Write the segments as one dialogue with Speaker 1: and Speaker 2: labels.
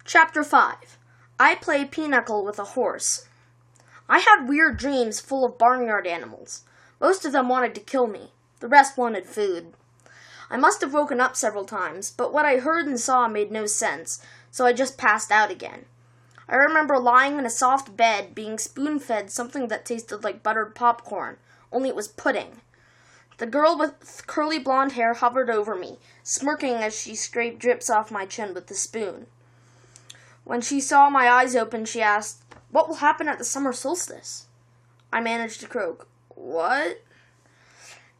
Speaker 1: Chapter 5. I Play Pinochle with a Horse. I had weird dreams full of barnyard animals. Most of them wanted to kill me. The rest wanted food. I must have woken up several times, but what I heard and saw made no sense, so I just passed out again. I remember lying in a soft bed being spoon-fed something that tasted like buttered popcorn, only it was pudding. The girl with curly blonde hair hovered over me, smirking as she scraped drips off my chin with the spoon. When she saw my eyes open, she asked, "What will happen at the summer solstice?" I managed to croak, "What?"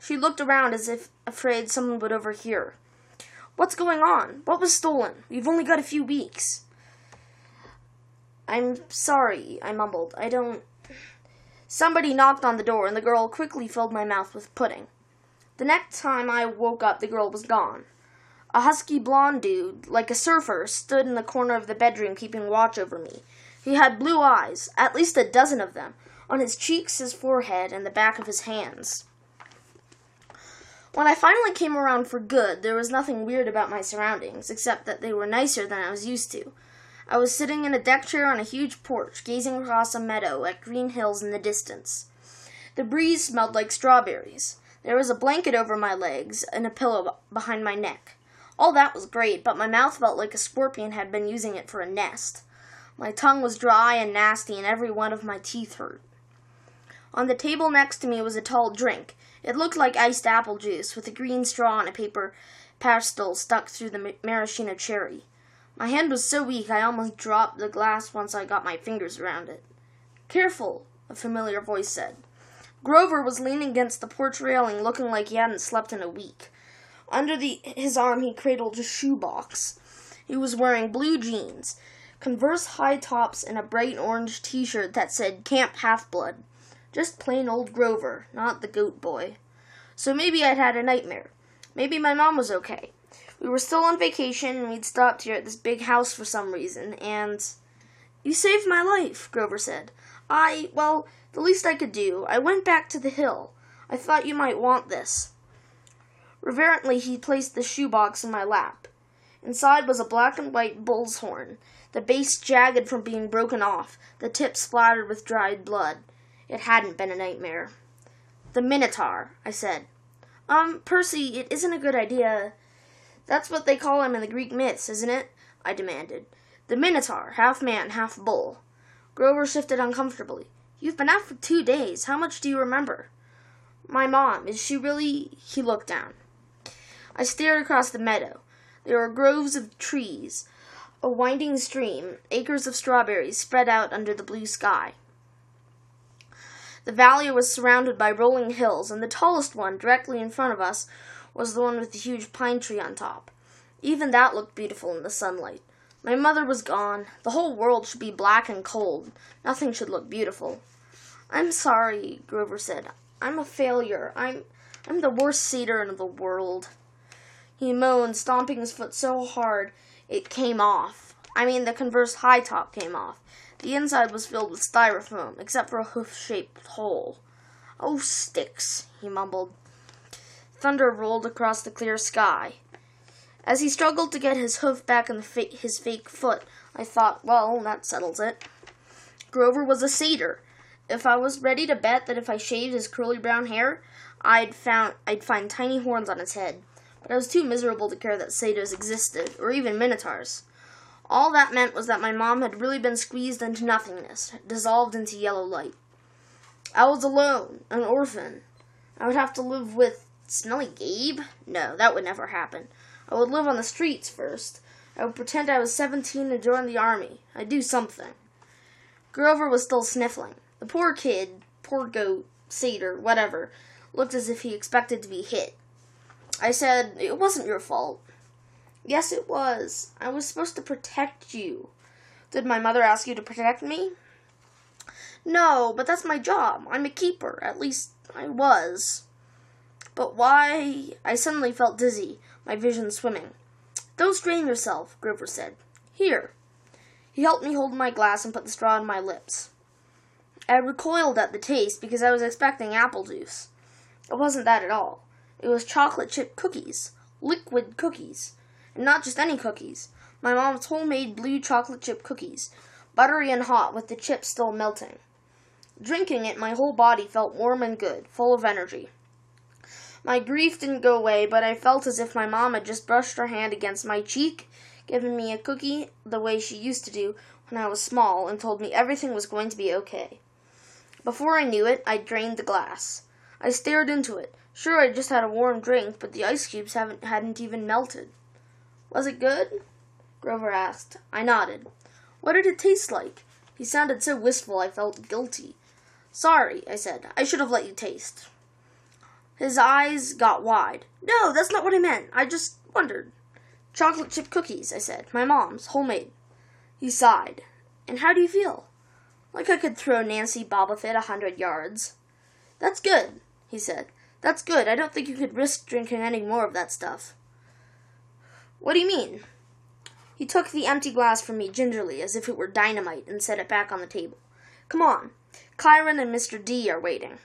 Speaker 1: She looked around as if afraid someone would overhear. "What's going on? What was stolen? We've only got a few weeks." "I'm sorry," I mumbled. "I don't..." Somebody knocked on the door, and the girl quickly filled my mouth with pudding. The next time I woke up, the girl was gone. A husky blonde dude, like a surfer, stood in the corner of the bedroom keeping watch over me. He had blue eyes, at least a dozen of them, on his cheeks, his forehead, and the back of his hands. When I finally came around for good, there was nothing weird about my surroundings, except that they were nicer than I was used to. I was sitting in a deck chair on a huge porch, gazing across a meadow at green hills in the distance. The breeze smelled like strawberries. There was a blanket over my legs and a pillow behind my neck. All that was great, but my mouth felt like a scorpion had been using it for a nest. My tongue was dry and nasty, and every one of my teeth hurt. On the table next to me was a tall drink. It looked like iced apple juice, with a green straw and a paper pastel stuck through the maraschino cherry. My hand was so weak I almost dropped the glass once I got my fingers around it. "Careful," a familiar voice said. Grover was leaning against the porch railing, looking like he hadn't slept in a week. Under his arm he cradled a shoebox. He was wearing blue jeans, Converse high tops, and a bright orange t-shirt that said Camp Half-Blood. Just plain old Grover, not the goat boy. So maybe I'd had a nightmare. Maybe my mom was okay. We were still on vacation, and we'd stopped here at this big house for some reason, and... "You saved my life," Grover said. Well, the least I could do. I went back to the hill. I thought you might want this." Reverently, he placed the shoebox in my lap. Inside was a black and white bull's horn, the base jagged from being broken off, the tip splattered with dried blood. It hadn't been a nightmare. "The Minotaur," I said. Percy, it isn't a good idea." "That's what they call him in the Greek myths, isn't it?" I demanded. "The Minotaur, half man, half bull." Grover shifted uncomfortably. "You've been out for 2 days. How much do you remember?" "My mom, is she really..." He looked down. I stared across the meadow. There were groves of trees, a winding stream, acres of strawberries spread out under the blue sky. The valley was surrounded by rolling hills, and the tallest one, directly in front of us, was the one with the huge pine tree on top. Even that looked beautiful in the sunlight. My mother was gone. The whole world should be black and cold. Nothing should look beautiful. "I'm sorry," Grover said. "I'm a failure. I'm the worst satyr in the world." He moaned, stomping his foot so hard it came off. The Converse high top came off. The inside was filled with styrofoam, except for a hoof-shaped hole. "Oh, sticks," he mumbled. Thunder rolled across the clear sky. As he struggled to get his hoof back in his fake foot, I thought, well, that settles it. Grover was a satyr. If I was ready to bet that if I shaved his curly brown hair, I'd find tiny horns on his head. But I was too miserable to care that satyrs existed, or even minotaurs. All that meant was that my mom had really been squeezed into nothingness, dissolved into yellow light. I was alone, an orphan. I would have to live with Smelly Gabe? No, that would never happen. I would live on the streets first. I would pretend I was 17 and join the army. I'd do something. Grover was still sniffling. The poor kid, poor goat, satyr, whatever, looked as if he expected to be hit. I said, "It wasn't your fault." "Yes, it was. I was supposed to protect you." "Did my mother ask you to protect me?" "No, but that's my job. I'm a keeper. At least, I was." "But why..." I suddenly felt dizzy, my vision swimming. "Don't strain yourself," Grover said. "Here." He helped me hold my glass and put the straw in my lips. I recoiled at the taste because I was expecting apple juice. It wasn't that at all. It was chocolate chip cookies. Liquid cookies. And not just any cookies. My mom's homemade blue chocolate chip cookies, buttery and hot with the chips still melting. Drinking it, my whole body felt warm and good, full of energy. My grief didn't go away, but I felt as if my mom had just brushed her hand against my cheek, given me a cookie the way she used to do when I was small, and told me everything was going to be okay. Before I knew it, I drained the glass. I stared into it. Sure, I just had a warm drink, but the ice cubes hadn't even melted. Was it good? Grover asked. I nodded. What did it taste like? He sounded so wistful I felt guilty. Sorry, I said. I should have let you taste. His eyes got wide. No, that's not what I meant. I just wondered. Chocolate chip cookies, I said. My mom's, homemade. He sighed. And how do you feel? Like I could throw Nancy Bobofit 100 yards. That's good, he said. That's good. I don't think you could risk drinking any more of that stuff. What do you mean? He took the empty glass from me gingerly, as if it were dynamite, and set it back on the table. Come on. Kyron and Mr. D are waiting.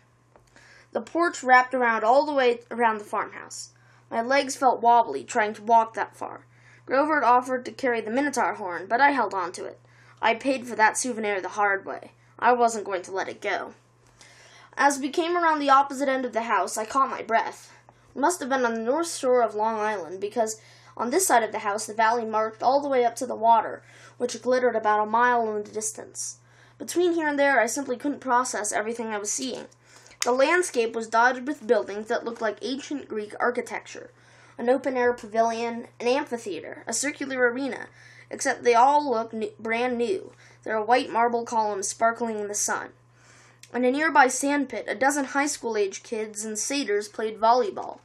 Speaker 1: The porch wrapped around all the way around the farmhouse. My legs felt wobbly, trying to walk that far. Grover had offered to carry the Minotaur horn, but I held on to it. I paid for that souvenir the hard way. I wasn't going to let it go. As we came around the opposite end of the house, I caught my breath. We must have been on the north shore of Long Island, because on this side of the house the valley marked all the way up to the water, which glittered about a mile in the distance. Between here and there, I simply couldn't process everything I was seeing. The landscape was dotted with buildings that looked like ancient Greek architecture. An open-air pavilion, an amphitheater, a circular arena, except they all looked brand new, their white marble columns sparkling in the sun. In a nearby sandpit, a dozen high school-age kids and satyrs played volleyball.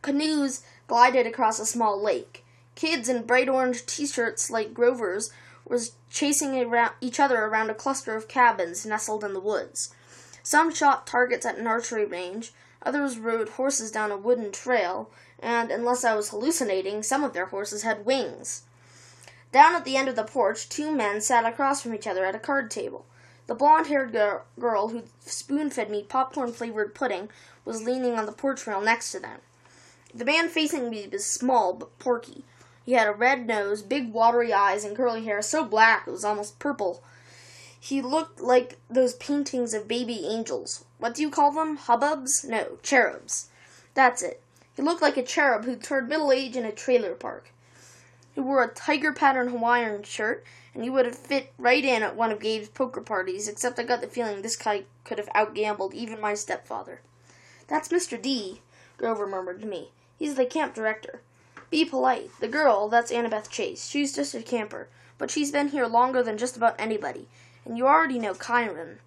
Speaker 1: Canoes glided across a small lake. Kids in bright orange t-shirts like Grover's were chasing each other around a cluster of cabins nestled in the woods. Some shot targets at an archery range, others rode horses down a wooden trail, and, unless I was hallucinating, some of their horses had wings. Down at the end of the porch, two men sat across from each other at a card table. The blonde-haired girl who spoon-fed me popcorn-flavored pudding was leaning on the porch rail next to them. The man facing me was small but porky. He had a red nose, big watery eyes, and curly hair so black it was almost purple. He looked like those paintings of baby angels. What do you call them? Hubbubs? No, cherubs. That's it. He looked like a cherub who turned middle-aged in a trailer park. He wore a tiger-patterned Hawaiian shirt, and he would have fit right in at one of Gabe's poker parties, except I got the feeling this guy could have outgambled even my stepfather. That's Mr. D, Grover murmured to me. He's the camp director. Be polite. The girl, that's Annabeth Chase. She's just a camper, but she's been here longer than just about anybody. And you already know Kyron.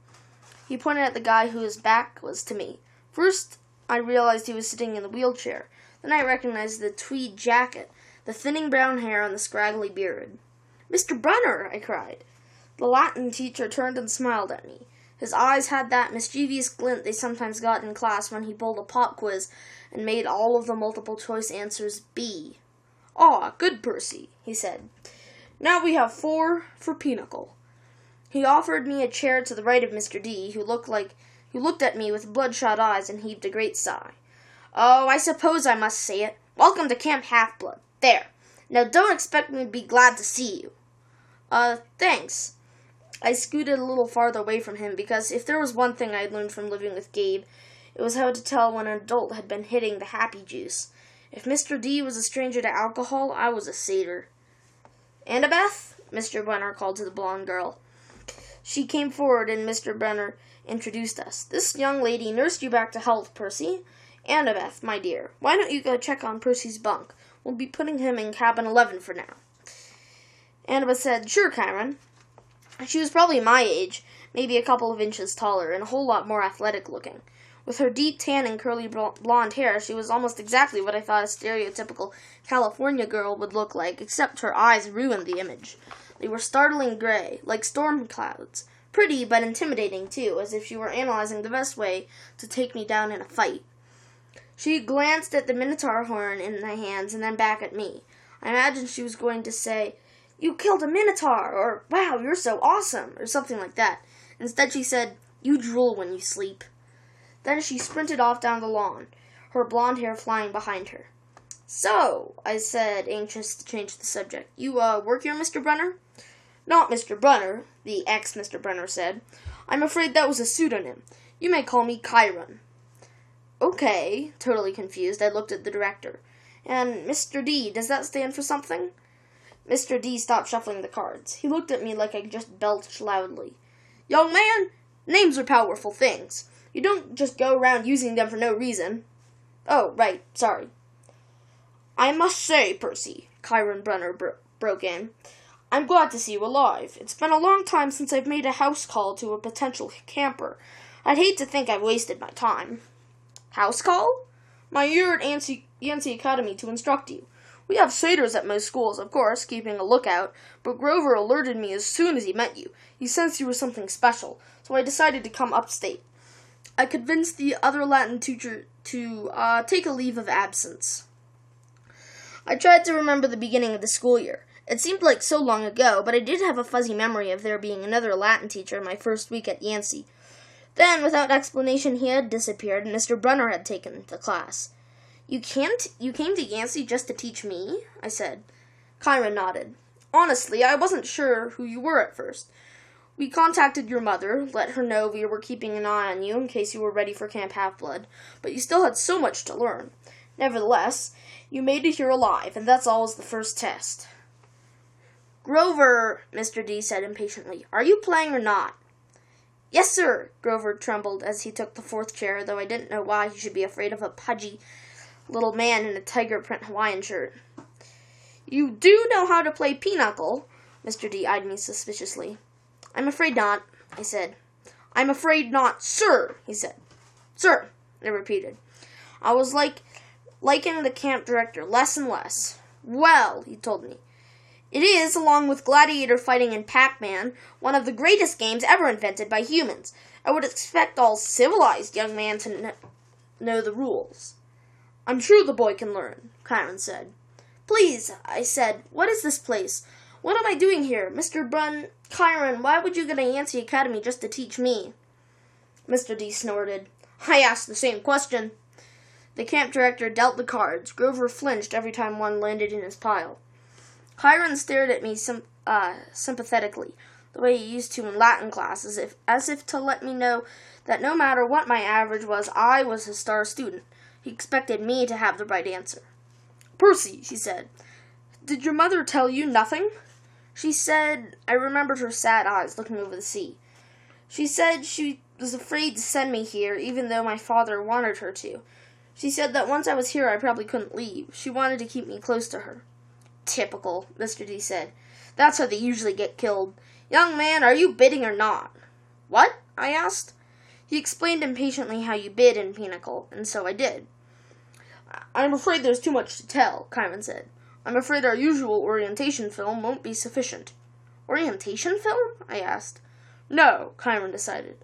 Speaker 1: He pointed at the guy whose back was to me. First, I realized he was sitting in the wheelchair. Then I recognized the tweed jacket, the thinning brown hair, and the scraggly beard. Mr. Brunner, I cried. The Latin teacher turned and smiled at me. His eyes had that mischievous glint they sometimes got in class when he pulled a pop quiz and made all of the multiple-choice answers B. "Ah, good, Percy," he said. "Now we have 4 for Pinochle." He offered me a chair to the right of Mr. D, who looked at me with bloodshot eyes and heaved a great sigh. "Oh, I suppose I must say it. Welcome to Camp Half-Blood. There. Now don't expect me to be glad to see you." Thanks." I scooted a little farther away from him because if there was one thing I had learned from living with Gabe, it was how to tell when an adult had been hitting the happy juice. If Mr. D was a stranger to alcohol, I was a satyr. "Annabeth?" Mr. Brunner called to the blonde girl. She came forward and Mr. Brunner introduced us. "This young lady nursed you back to health, Percy. Annabeth, my dear, why don't you go check on Percy's bunk? We'll be putting him in cabin 11 for now." Annabeth said, "Sure, Kyron." She was probably my age, maybe a couple of inches taller, and a whole lot more athletic looking. With her deep tan and curly blonde hair, she was almost exactly what I thought a stereotypical California girl would look like, except her eyes ruined the image. They were startling gray, like storm clouds. Pretty, but intimidating, too, as if she were analyzing the best way to take me down in a fight. She glanced at the Minotaur horn in my hands and then back at me. I imagined she was going to say, "You killed a Minotaur," or "Wow, you're so awesome," or something like that. Instead she said, "You drool when you sleep." Then she sprinted off down the lawn, her blonde hair flying behind her. So, I said, anxious to change the subject, you, work here, Mr. Brunner? Not Mr. Brunner, the ex-Mr. Brunner said. I'm afraid that was a pseudonym. You may call me Chiron. Okay, totally confused, I looked at the director. And Mr. D, does that stand for something? Mr. D stopped shuffling the cards. He looked at me like I just belched loudly. Young man, names are powerful things. You don't just go around using them for no reason. Oh, right, sorry. I must say, Percy, Chiron Brunner broke in, I'm glad to see you alive. It's been a long time since I've made a house call to a potential camper. I'd hate to think I've wasted my time. House call? My year at Yancey Academy to instruct you. We have satyrs at most schools, of course, keeping a lookout, but Grover alerted me as soon as he met you. He sensed you were something special, so I decided to come upstate. I convinced the other Latin teacher to take a leave of absence. I tried to remember the beginning of the school year. It seemed like so long ago, but I did have a fuzzy memory of there being another Latin teacher my first week at Yancey. Then, without explanation, he had disappeared, and Mr. Brunner had taken the class. You came to Yancey just to teach me? I said. Chiron nodded. Honestly, I wasn't sure who you were at first. We contacted your mother, let her know we were keeping an eye on you in case you were ready for Camp Half-Blood, but you still had so much to learn. Nevertheless, you made it here alive, and that's always the first test. Grover, Mr. D said impatiently, are you playing or not? Yes, sir, Grover trembled as he took the fourth chair, though I didn't know why he should be afraid of a pudgy little man in a tiger print Hawaiian shirt. You do know how to play Pinochle? Mr. D eyed me suspiciously. I'm afraid not, I said. I'm afraid not, sir, he said. Sir, I repeated. I was liking the camp director less and less. Well, he told me, it is, along with gladiator fighting and Pac-Man, one of the greatest games ever invented by humans. I would expect all civilized young men to know the rules. I'm sure the boy can learn, Chiron said. Please, I said, what is this place? What am I doing here? Chiron, why would you go to Yancey Academy just to teach me? Mr. D snorted. I asked the same question. The camp director dealt the cards. Grover flinched every time one landed in his pile. Chiron stared at me sympathetically, the way he used to in Latin class, as if to let me know that no matter what my average was, I was his star student. He expected me to have the right answer. Percy, she said, did your mother tell you nothing? She said, I remembered her sad eyes looking over the sea. She said she was afraid to send me here, even though my father wanted her to. She said that once I was here, I probably couldn't leave. She wanted to keep me close to her. Typical, Mr. D said. That's how they usually get killed. Young man, are you bidding or not? What? I asked. He explained impatiently how you bid in Pinochle, and so I did. I'm afraid there's too much to tell, Chiron said. I'm afraid our usual orientation film won't be sufficient. Orientation film? I asked. No, Chiron decided.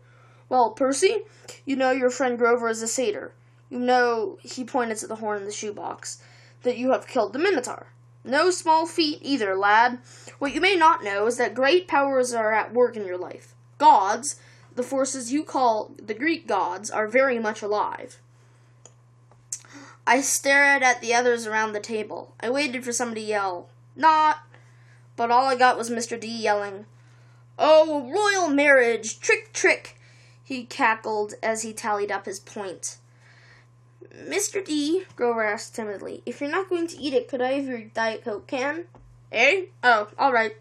Speaker 1: Well, Percy, you know your friend Grover is a satyr. You know, he pointed to the horn in the shoebox, that you have killed the Minotaur. No small feat either, lad. What you may not know is that great powers are at work in your life. Gods, the forces you call the Greek gods, are very much alive. I stared at the others around the table. I waited for somebody to yell, not, but all I got was Mr. D yelling, Oh, royal marriage, trick, trick, he cackled as he tallied up his points. Mr. D, Grover asked timidly, if you're not going to eat it, could I have your Diet Coke can? Eh? Oh, all right.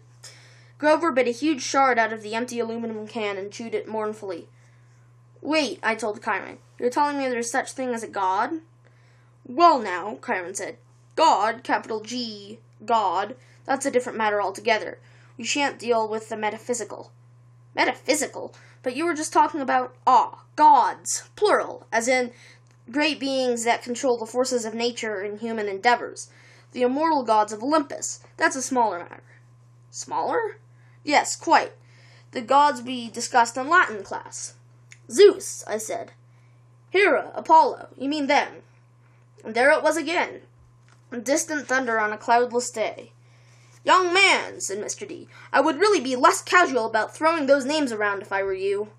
Speaker 1: Grover bit a huge shard out of the empty aluminum can and chewed it mournfully. Wait, I told Chiron, you're telling me there's such thing as a god? Well now, Chiron said, God, capital G, God, that's a different matter altogether. We shan't deal with the metaphysical. Metaphysical? But you were just talking about, gods, plural, as in great beings that control the forces of nature and human endeavors. The immortal gods of Olympus. That's a smaller matter. Smaller? Yes, quite. The gods we discussed in Latin class. Zeus, I said. Hera, Apollo, you mean them. And there it was again. Distant thunder on a cloudless day. Young man, said Mr. D, I would really be less casual about throwing those names around if I were you.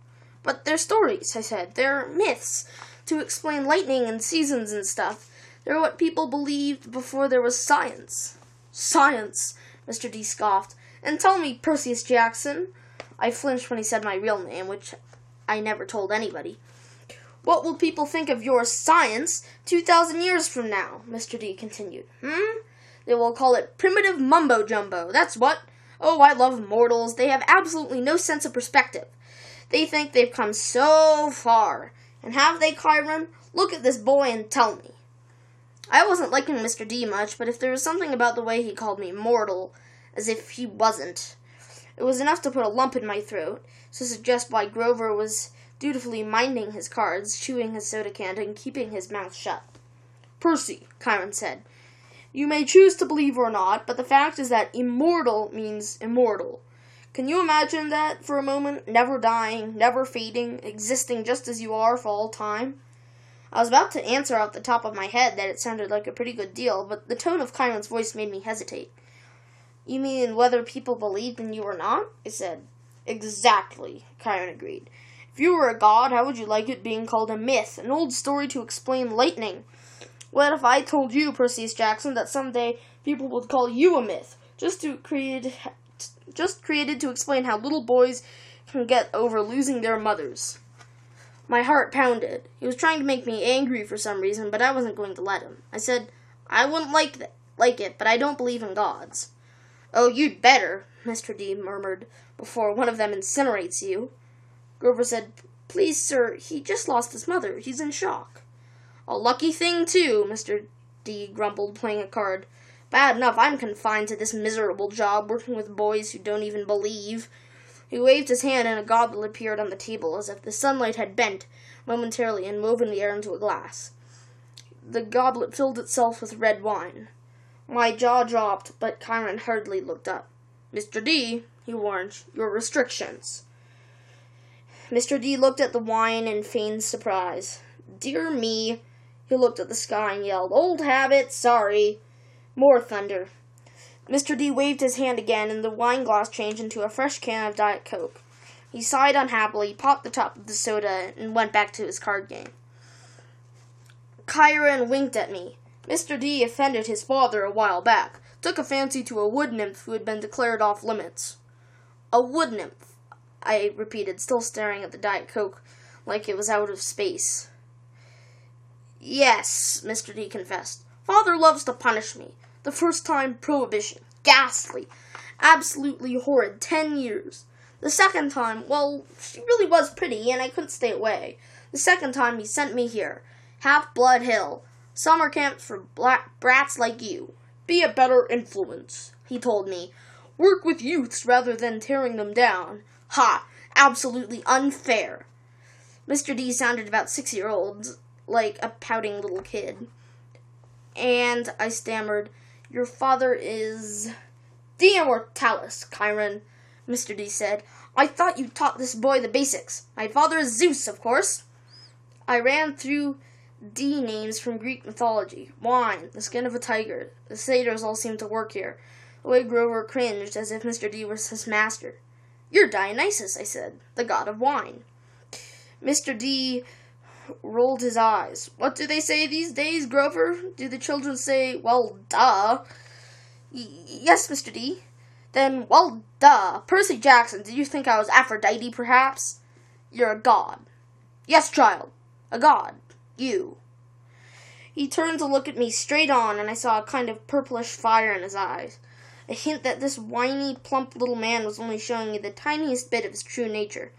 Speaker 1: But they're stories, I said. They're myths. To explain lightning and seasons and stuff. They're what people believed before there was science. Science, Mr. D scoffed. And tell me, Perseus Jackson, I flinched when he said my real name, which I never told anybody. What will people think of your science 2,000 years from now? Mr. D continued. They will call it primitive mumbo-jumbo, that's what. Oh, I love mortals. They have absolutely no sense of perspective. They think they've come so far. And have they, Chiron? Look at this boy and tell me. I wasn't liking Mr. D much, but if there was something about the way he called me mortal, as if he wasn't, it was enough to put a lump in my throat, to suggest why Grover was dutifully minding his cards, chewing his soda can, and keeping his mouth shut. Percy, Chiron said, you may choose to believe or not, but the fact is that immortal means immortal. Can you imagine that for a moment? Never dying, never fading, existing just as you are for all time? I was about to answer off the top of my head that it sounded like a pretty good deal, but the tone of Chiron's voice made me hesitate. You mean whether people believed in you or not? I said. Exactly, Chiron agreed. If you were a god, how would you like it being called a myth, an old story to explain lightning? What if I told you, Perseus Jackson, that someday people would call you a myth, just created to explain how little boys can get over losing their mothers? My heart pounded. He was trying to make me angry for some reason, but I wasn't going to let him. I said, I wouldn't like it, but I don't believe in gods. Oh, you'd better, Mr. D murmured, before one of them incinerates you. Grover said, Please, sir, he just lost his mother. He's in shock. A lucky thing, too, Mr. D grumbled, playing a card. Bad enough I'm confined to this miserable job, working with boys who don't even believe. He waved his hand and a goblet appeared on the table, as if the sunlight had bent momentarily and woven the air into a glass. The goblet filled itself with red wine. My jaw dropped, but Chiron hardly looked up. Mr. D, he warned, your restrictions. Mr. D looked at the wine in feigned surprise. Dear me. He looked at the sky and yelled, Old habit, sorry. More thunder. Mr. D waved his hand again, and the wine glass changed into a fresh can of Diet Coke. He sighed unhappily, popped the top of the soda, and went back to his card game. Chiron winked at me. Mr. D offended his father a while back. Took a fancy to a wood nymph who had been declared off limits. A wood nymph, I repeated, still staring at the Diet Coke like it was out of space. Yes, Mr. D confessed. Father loves to punish me. The first time, prohibition. Ghastly. Absolutely horrid. 10 years. The second time, well, she really was pretty, and I couldn't stay away. The second time, he sent me here. Half-Blood Hill. Summer camp for brats like you. Be a better influence, he told me. Work with youths rather than tearing them down. Ha! Absolutely unfair. Mr. D sounded about 6-year-old, like a pouting little kid. And I stammered, Your father is... De Immortalis, Chiron, Mr. D said. I thought you taught this boy the basics. My father is Zeus, of course. I ran through D names from Greek mythology. Wine, the skin of a tiger. The satyrs all seemed to work here. The way Grover cringed, as if Mr. D was his master. You're Dionysus, I said, the god of wine. Mr. D rolled his eyes. What do they say these days, Grover? Do the children say, well, duh? Yes, Mr. D. Then, well, duh. Percy Jackson, did you think I was Aphrodite, perhaps? You're a god. Yes, child. A god. You. He turned to look at me straight on, and I saw a kind of purplish fire in his eyes. A hint that this whiny, plump little man was only showing me the tiniest bit of his true nature.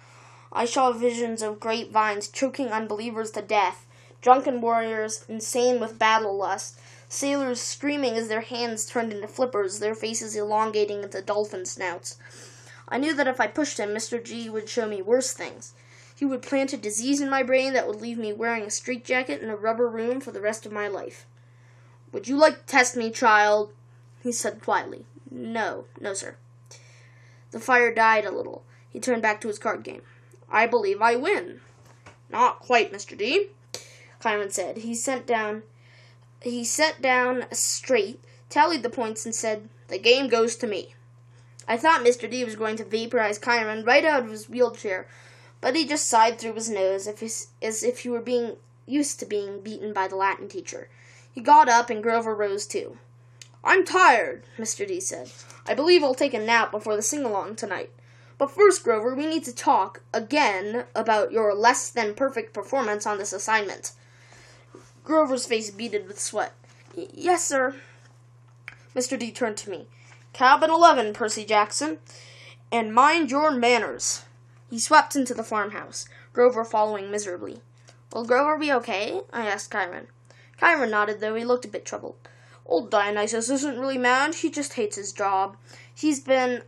Speaker 1: I saw visions of great vines choking unbelievers to death, drunken warriors insane with battle lust, sailors screaming as their hands turned into flippers, their faces elongating into dolphin snouts. I knew that if I pushed him, Mr. G would show me worse things. He would plant a disease in my brain that would leave me wearing a straitjacket in a rubber room for the rest of my life. Would you like to test me, child? He said quietly. No, sir. The fire died a little. He turned back to his card game. I believe I win. Not quite, Mr. D, Chiron said. He sat down straight, tallied the points, and said, The game goes to me. I thought Mr. D was going to vaporize Chiron right out of his wheelchair, but he just sighed through his nose as if he were being used to being beaten by the Latin teacher. He got up, and Grover rose too. "I'm tired," Mr. D said. "I believe I'll take a nap before the sing-along tonight. But first, Grover, we need to talk again about your less-than-perfect performance on this assignment." Grover's face beaded with sweat. "Yes, sir." Mr. D turned to me. "Cabin 11, Percy Jackson, and mind your manners." He swept into the farmhouse, Grover following miserably. "Will Grover be okay?" I asked Chiron. Chiron nodded, though he looked a bit troubled. "Old Dionysus isn't really mad. He just hates his job. He's been,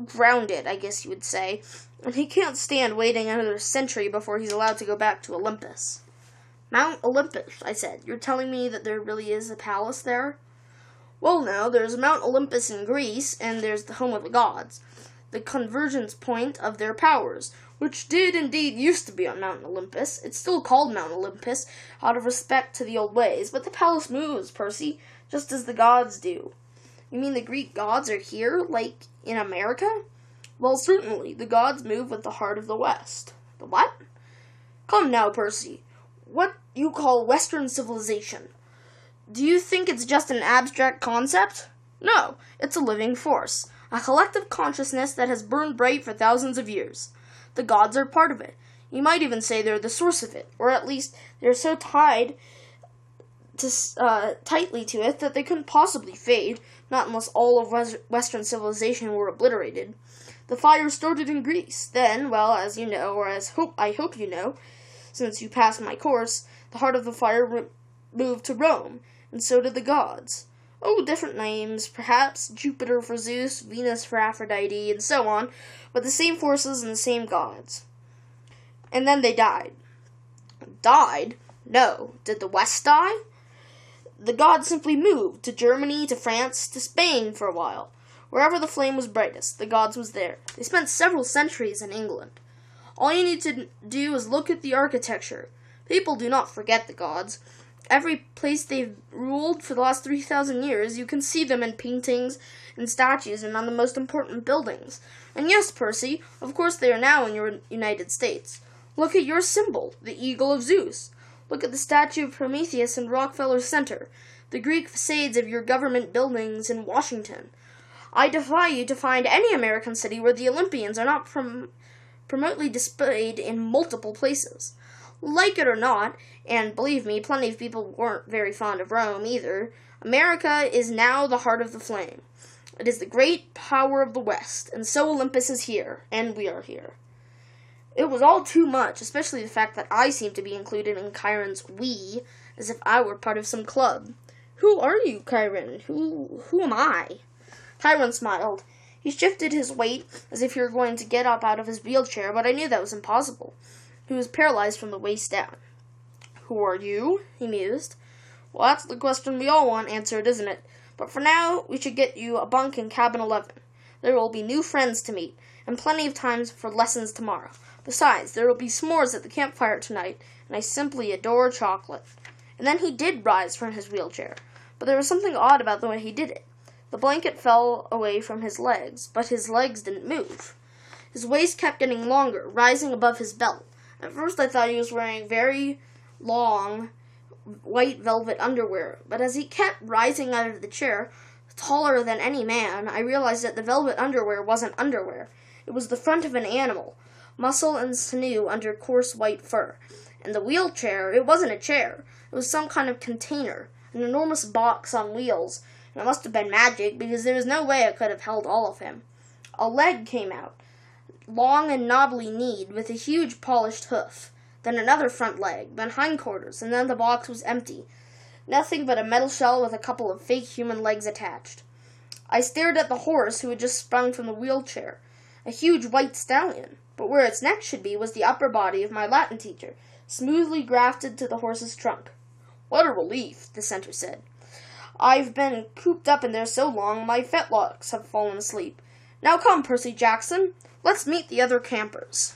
Speaker 1: grounded, I guess you would say, and he can't stand waiting another century before he's allowed to go back to Olympus." "Mount Olympus," I said. "You're telling me that there really is a palace there?" "Well, now, there's Mount Olympus in Greece, and there's the home of the gods, the convergence point of their powers, which did indeed used to be on Mount Olympus. It's still called Mount Olympus, out of respect to the old ways, but the palace moves, Percy, just as the gods do." "You mean the Greek gods are here, like in America?" "Well, certainly. The gods move with the heart of the West." "The what?" "Come now, Percy. What you call Western civilization. Do you think it's just an abstract concept? No, it's a living force, a collective consciousness that has burned bright for thousands of years. The gods are part of it. You might even say they're the source of it, or at least they're so tightly to it that they couldn't possibly fade, not unless all of Western civilization were obliterated. The fire started in Greece. Then, well, as you know, or I hope you know, since you passed my course, the heart of the fire moved to Rome, and so did the gods. Oh, different names, perhaps Jupiter for Zeus, Venus for Aphrodite, and so on, but the same forces and the same gods. And then they died." "Died? No. Did the West die?" "The gods simply moved to Germany, to France, to Spain for a while. Wherever the flame was brightest, the gods was there. They spent several centuries in England. All you need to do is look at the architecture. People do not forget the gods. Every place they've ruled for the last 3,000 years, you can see them in paintings and statues and on the most important buildings. And yes, Percy, of course they are now in your United States. Look at your symbol, the eagle of Zeus. Look at the statue of Prometheus in Rockefeller Center, the Greek facades of your government buildings in Washington. I defy you to find any American city where the Olympians are not prominently displayed in multiple places. Like it or not, and believe me, plenty of people weren't very fond of Rome either, America is now the heart of the flame. It is the great power of the West, and so Olympus is here, and we are here." It was all too much, especially the fact that I seemed to be included in Chiron's "we," as if I were part of some club. "Who are you, Chiron? Who am I?" Chiron smiled. He shifted his weight as if he were going to get up out of his wheelchair, but I knew that was impossible. He was paralyzed from the waist down. "Who are you?" he mused. "Well, that's the question we all want answered, isn't it? But for now, we should get you a bunk in cabin 11. There will be new friends to meet, and plenty of time for lessons tomorrow. Besides, there will be s'mores at the campfire tonight, and I simply adore chocolate." And then he did rise from his wheelchair, but there was something odd about the way he did it. The blanket fell away from his legs, but his legs didn't move. His waist kept getting longer, rising above his belt. At first I thought he was wearing very long white velvet underwear, but as he kept rising out of the chair, taller than any man, I realized that the velvet underwear wasn't underwear. It was the front of an animal, muscle and sinew under coarse white fur. And the wheelchair, it wasn't a chair. It was some kind of container, an enormous box on wheels, and it must have been magic because there was no way it could have held all of him. A leg came out, long and knobbly kneed, with a huge polished hoof, then another front leg, then hindquarters, and then the box was empty. Nothing but a metal shell with a couple of fake human legs attached. I stared at the horse who had just sprung from the wheelchair, a huge white stallion, but where its neck should be was the upper body of my Latin teacher, smoothly grafted to the horse's trunk. "What a relief," the center said. "I've been cooped up in there so long my fetlocks have fallen asleep. Now come, Percy Jackson, let's meet the other campers."